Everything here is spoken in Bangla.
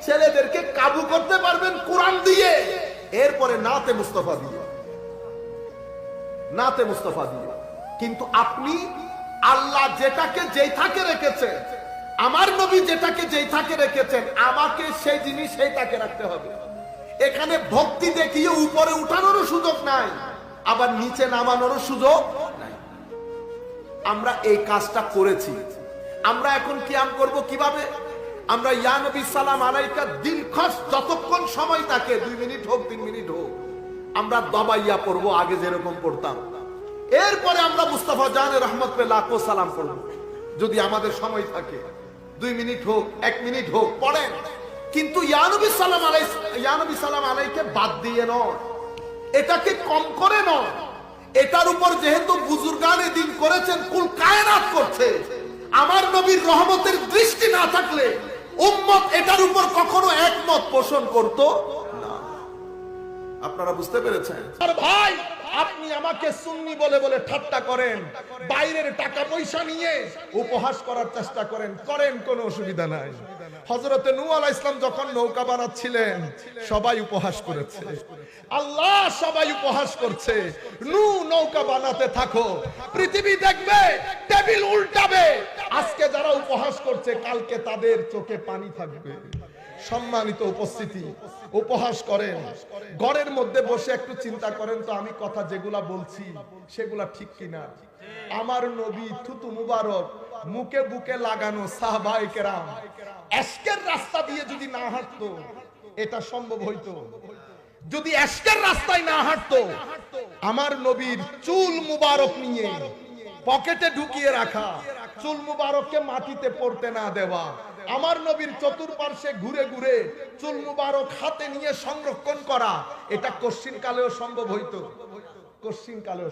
ছেলেদেরকে কাবু করতে পারবেন কোরআন দিয়ে, এরপরে নাতে মুস্তাফা দিয়ে, নাতে মুস্তাফা দিয়ে। কিন্তু আপনি আল্লাহ যেটাকে যেই থাকে রেখেছেন, আমার নবী যেটাকে যেই থাকে রেখেছেন, আমাকে সেই জিনিস সেই তাকে রাখতে হবে। এখানে ভক্তি দেখিয়ে উপরে উঠানোরও সুযোগ নাই, আবার নিচে নামানোরও সুযোগ নাই। আমরা এই কাজটা করেছি। আমরা এখন কিয়াম করব কিভাবে? আমরা ইয়া নবী সালাম আলাইকা দিল খস যতক্ষণ সময় থাকে, 2 মিনিট হোক 3 মিনিট হোক, আমরা দবাইয়া পড়বো আগে যেরকম পড়তাম। এরপরে আমরা মুস্তাফা জানে রহমত পে লাখো সালাম পড়ব যদি আমাদের সময় থাকে। 2 মিনিট হোক 1 মিনিট হোক পড়েন, কিন্তু ইয়া নবী সালাম আলাইকে বাদ দিয়ে নয়, এটাকে কম করে নয়। এটার উপর যেহেতু বুজুর্গানে দিন করেছেন, কুল কায়নাত করছে, আমার নবীর রহমতের দৃষ্টি না থাকলে উম্মত এটার উপর কখনো একমত পোষণ করত না। আপনারা বুঝতে পেরেছেন? আর ভাই, আপনি আমাকে সুন্নি বলে বলে ঠাট্টা করেন, বাইরের টাকা পয়সা নিয়ে উপহাস করার চেষ্টা করেন, করেন, কোনো অসুবিধা নাই। হযরতে নূহ আলাইহিস সালাম যখন নৌকা বানাচ্ছিলেন, সবাই উপহাস করেছে, আল্লাহ সবাই উপহাস করছে। নূহ নৌকা বানাতে থাকো, পৃথিবী দেখবে, টেবিল উল্টাবে। আজকে যারা উপহাস করছে, কালকে তাদের চোখে পানি থাকবে। সম্মানিত উপস্থিতি, উপহাস করেন, ঘরের মধ্যে বসে একটু চিন্তা করেন তো, আমি কথা যেগুলা বলছি সেগুলা ঠিক কিনা। আমার নবী থুতু মুবারক মুখে বুকে লাগানো সাহাবায়ে কেরাম এশকের রাস্তা দিয়ে যদি না হাঁটতো, এটা সম্ভব হইতো? যদি এশকের রাস্তায় না হাঁটতো, আমার নবীর চুল মুবারক নিয়ে পকেটে ঢুকিয়ে রাখা, চুল মুবারককে মাটিতে পড়তে না দেওয়া, আমার নবীর চতুর্পার্শ্বে ঘুরে ঘুরে চুল মুবারক হাতে নিয়ে সংরক্ষণ করা, এটা কশ্চিন কালেও সম্ভব হইতো? কশ্চিন কালেও